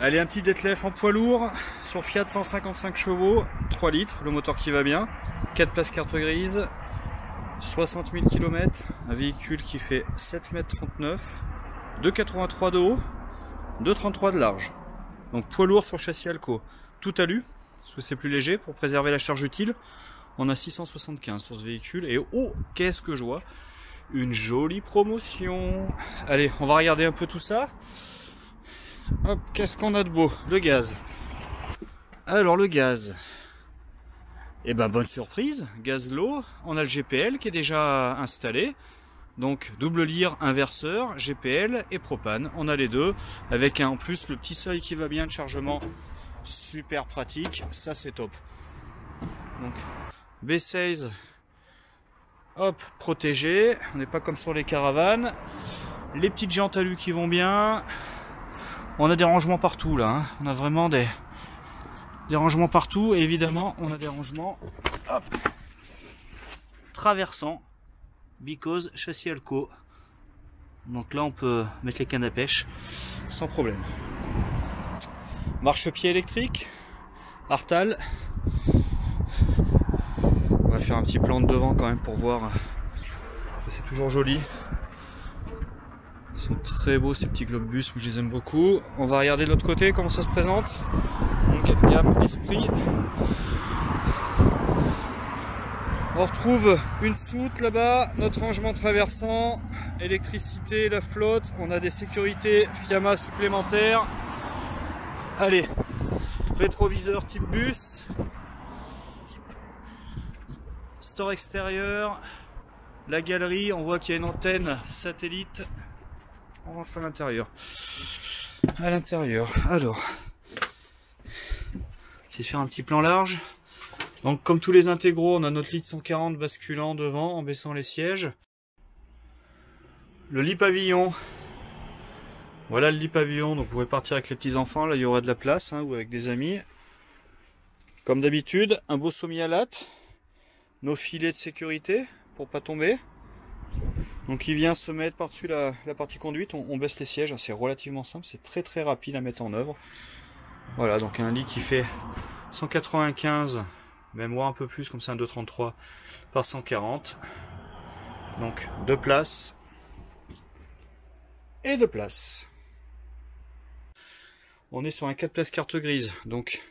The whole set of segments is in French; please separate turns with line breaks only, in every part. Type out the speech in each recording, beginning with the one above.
Allez, un petit Detlef en poids lourd sur Fiat 155 chevaux, 3 litres, le moteur qui va bien, 4 places carte grise, 60 000 km, un véhicule qui fait 7,39 m, 2,83 de haut, 2,33 de large. Donc poids lourd sur châssis Alco, tout alu, parce que c'est plus léger pour préserver la charge utile. On a 675 sur ce véhicule et oh, qu'est-ce que je vois! Une jolie promotion. Allez, on va regarder un peu tout ça. Hop, qu'est-ce qu'on a de beau? Le gaz. Alors le gaz. Eh ben bonne surprise, gaz low. On a le GPL qui est déjà installé. Donc double lyre, inverseur, GPL et propane. On a les deux. Avec en plus le petit seuil qui va bien de chargement. Super pratique. Ça c'est top. Donc B16. Hop, protégé. On n'est pas comme sur les caravanes. Les petites jantes alu qui vont bien. On a des rangements partout là, hein. On a vraiment des rangements partout et évidemment on a des rangements hop, traversants because châssis Alco. Donc là on peut mettre les cannes à pêche sans problème. Marchepied électrique, Artal. On va faire un petit plan de devant quand même pour voir. C'est toujours joli. Ils sont très beaux ces petits globus, je les aime beaucoup. On va regarder de l'autre côté comment ça se présente. Donc gamme Esprit. On retrouve une soute là-bas, notre rangement traversant, électricité, la flotte, on a des sécurités Fiamma supplémentaires. Allez, rétroviseur type bus. Store extérieur. La galerie, on voit qu'il y a une antenne satellite. On rentre à l'intérieur. À l'intérieur, alors. Je vais faire un petit plan large. Donc comme tous les intégros, on a notre lit de 140 basculant devant en baissant les sièges. Le lit pavillon. Voilà le lit pavillon, donc vous pouvez partir avec les petits enfants, là il y aura de la place, hein, ou avec des amis. Comme d'habitude, un beau sommier à latte. Nos filets de sécurité pour pas tomber. Donc il vient se mettre par-dessus la partie conduite, on baisse les sièges, c'est relativement simple, c'est très rapide à mettre en œuvre. Voilà, donc un lit qui fait 195, même moi un peu plus, comme ça un 233 par 140. Donc 2 places et 2 places. On est sur un 4 places carte grise, donc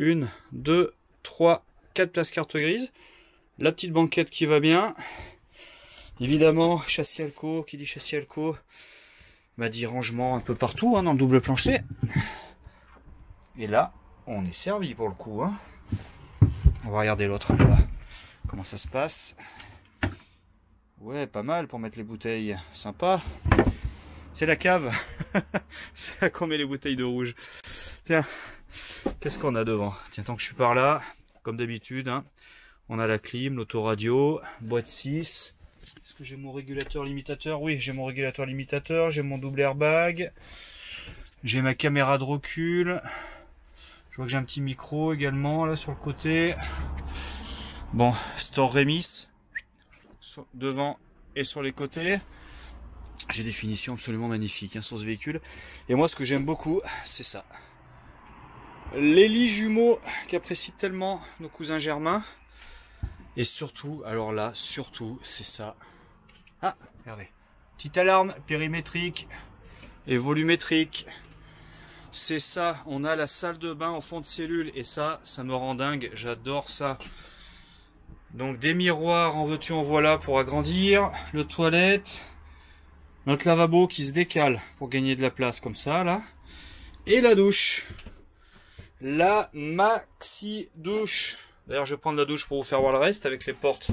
1, 2, 3, 4 places carte grise. La petite banquette qui va bien. Évidemment, châssis Alco, qui dit châssis Alco, m'a dit rangement un peu partout, hein, dans le double plancher. Et là, on est servi pour le coup. Hein. On va regarder l'autre là. Comment ça se passe. Ouais, pas mal pour mettre les bouteilles. Sympa. C'est la cave. C'est là qu'on met les bouteilles de rouge. Tiens, qu'est-ce qu'on a devant? Tiens, tant que je suis par là, comme d'habitude, hein, on a la clim, l'autoradio, boîte 6. Est-ce que j'ai mon régulateur limitateur? Oui, j'ai mon régulateur limitateur, j'ai mon double airbag, j'ai ma caméra de recul, je vois que j'ai un petit micro également là sur le côté. Bon, store Remis, devant et sur les côtés. J'ai des finitions absolument magnifiques, hein, sur ce véhicule. Et moi ce que j'aime beaucoup, c'est ça. Les lits jumeaux qu'apprécient tellement nos cousins germains. Et surtout, alors là, surtout, c'est ça. Ah, regardez. Petite alarme périmétrique et volumétrique. C'est ça, on a la salle de bain en fond de cellule. Et ça me rend dingue, j'adore ça. Donc des miroirs, en veux-tu, en voilà, pour agrandir. Le toilette. Notre lavabo qui se décale pour gagner de la place comme ça, là. Et la douche. La maxi douche. D'ailleurs, je vais prendre la douche pour vous faire voir le reste avec les portes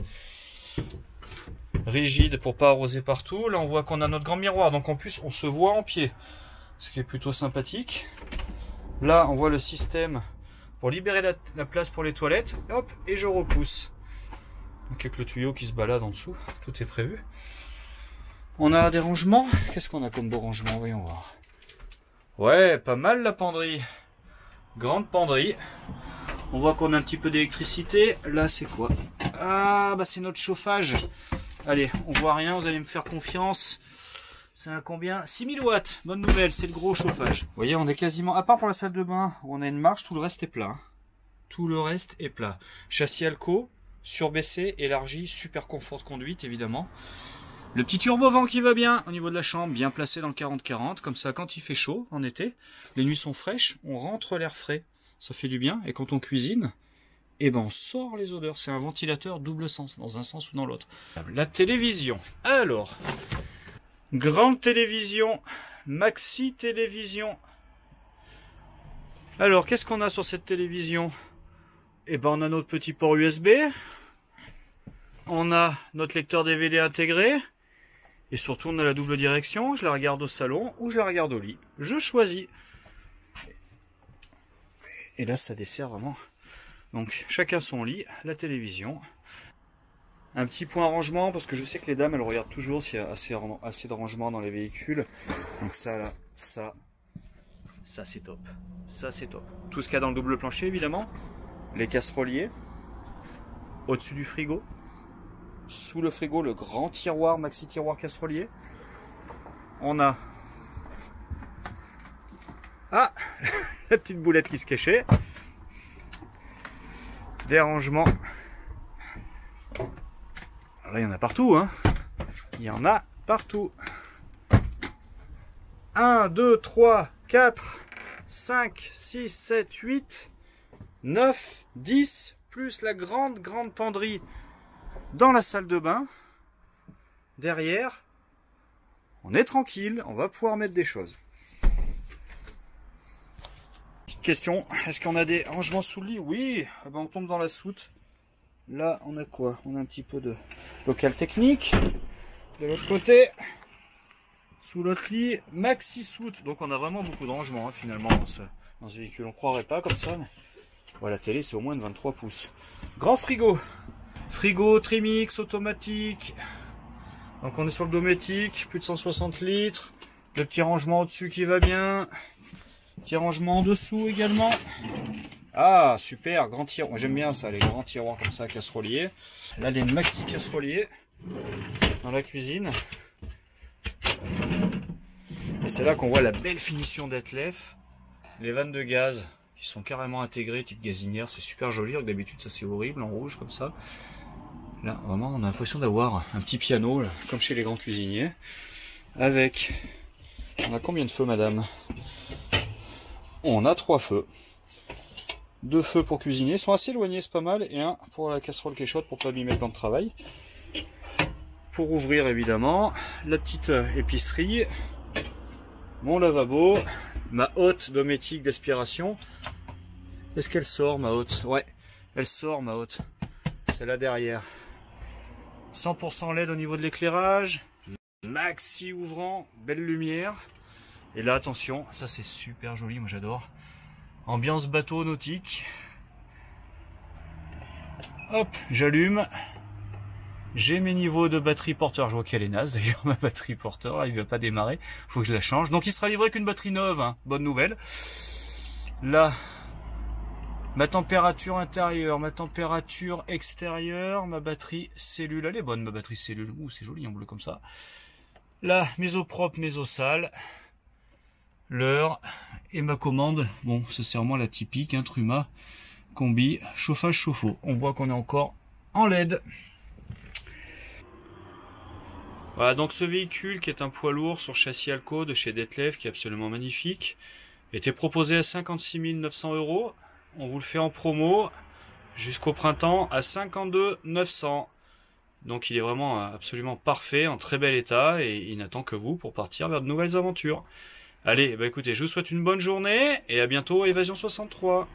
rigides pour pas arroser partout. Là, on voit qu'on a notre grand miroir. Donc, en plus, on se voit en pied. Ce qui est plutôt sympathique. Là, on voit le système pour libérer la place pour les toilettes. Hop, et je repousse. Donc, avec le tuyau qui se balade en dessous. Tout est prévu. On a des rangements. Qu'est-ce qu'on a comme beau rangement? Voyons voir. Ouais, pas mal la penderie. Grande penderie. On voit qu'on a un petit peu d'électricité. Là, c'est quoi? Ah, bah c'est notre chauffage. Allez, on voit rien, vous allez me faire confiance. C'est à combien? 6000 watts. Bonne nouvelle, c'est le gros chauffage. Vous voyez, on est quasiment, à part pour la salle de bain où on a une marche, tout le reste est plat. Tout le reste est plat. Châssis Alco, surbaissé, élargi, super confort de conduite évidemment. Le petit turbo-vent qui va bien au niveau de la chambre, bien placé dans le 40-40. Comme ça, quand il fait chaud en été, les nuits sont fraîches, on rentre l'air frais. Ça fait du bien. Et quand on cuisine, eh ben on sort les odeurs. C'est un ventilateur double sens, dans un sens ou dans l'autre. La télévision. Alors, grande télévision, maxi télévision. Alors, qu'est-ce qu'on a sur cette télévision? Eh ben on a notre petit port USB. On a notre lecteur DVD intégré. Et surtout, on a la double direction. Je la regarde au salon ou je la regarde au lit. Je choisis. Et là, ça dessert vraiment. Donc, chacun son lit, la télévision. Un petit point rangement, parce que je sais que les dames, elles regardent toujours s'il y a assez de rangement dans les véhicules. Donc ça, là, ça c'est top. Ça, c'est top. Tout ce qu'il y a dans le double plancher, évidemment. Les casseroliers. Au-dessus du frigo. Sous le frigo, le grand tiroir, maxi tiroir casserolier. On a... Ah, la petite boulette qui se cachait. Des rangements. Alors là, il y en a partout, hein. Il y en a partout. 1, 2, 3, 4, 5, 6, 7, 8, 9, 10, plus la grande penderie dans la salle de bain. Derrière, on est tranquille, on va pouvoir mettre des choses. Petite question, est-ce qu'on a des rangements sous le lit? Oui, ah ben on tombe dans la soute. Là, on a quoi? On a un petit peu de local technique. De l'autre côté, sous l'autre lit, maxi soute. Donc on a vraiment beaucoup de rangements hein, finalement dans ce véhicule. On croirait pas comme ça, mais voilà, la télé c'est au moins de 23 pouces. Grand frigo. Frigo, trimix, automatique. Donc on est sur le dométique, plus de 160 litres. Le petit rangement au-dessus qui va bien. Petit rangement en dessous également. Ah, super, grand tiroir. J'aime bien ça, les grands tiroirs comme ça, casseroliers. Là, les maxi casseroliers dans la cuisine. Et c'est là qu'on voit la belle finition d'Atlef. Les vannes de gaz qui sont carrément intégrées, type gazinière. C'est super joli. D'habitude, ça c'est horrible en rouge comme ça. Là, vraiment, on a l'impression d'avoir un petit piano, là, comme chez les grands cuisiniers. Avec... On a combien de feux, madame? On a 3 feux. 2 feux pour cuisiner, ils sont assez éloignés, c'est pas mal. Et un pour la casserole qui est chaude pour pas abîmer le plan de travail. Pour ouvrir, évidemment, la petite épicerie. Mon lavabo. Ma hotte dométique d'aspiration. Est-ce qu'elle sort, ma hotte? Ouais, elle sort, ma hotte. C'est là derrière. 100% LED au niveau de l'éclairage. Maxi ouvrant, belle lumière. Et là, attention, ça c'est super joli, moi j'adore. Ambiance bateau nautique. Hop, j'allume. J'ai mes niveaux de batterie porteur. Je vois qu'elle est naze d'ailleurs, ma batterie porteur. Il ne va pas démarrer. Faut que je la change. Donc il sera livré qu'une batterie neuve. Hein. Bonne nouvelle. Là, ma température intérieure, ma température extérieure, ma batterie cellule. Elle est bonne, ma batterie cellule. Ouh, c'est joli en bleu comme ça. Là, mes eaux propres, mes eaux sales. L'heure et ma commande. Bon, ça c'est vraiment la typique, hein, Truma, combi, chauffage chauffe-eau. On voit qu'on est encore en LED. Voilà, donc ce véhicule qui est un poids lourd sur châssis Alco de chez Detlef, qui est absolument magnifique, était proposé à 56 900 €. On vous le fait en promo jusqu'au printemps à 52 900. Donc il est vraiment absolument parfait, en très bel état, et il n'attend que vous pour partir vers de nouvelles aventures. Allez, bah écoutez, je vous souhaite une bonne journée et à bientôt à Évasion 63.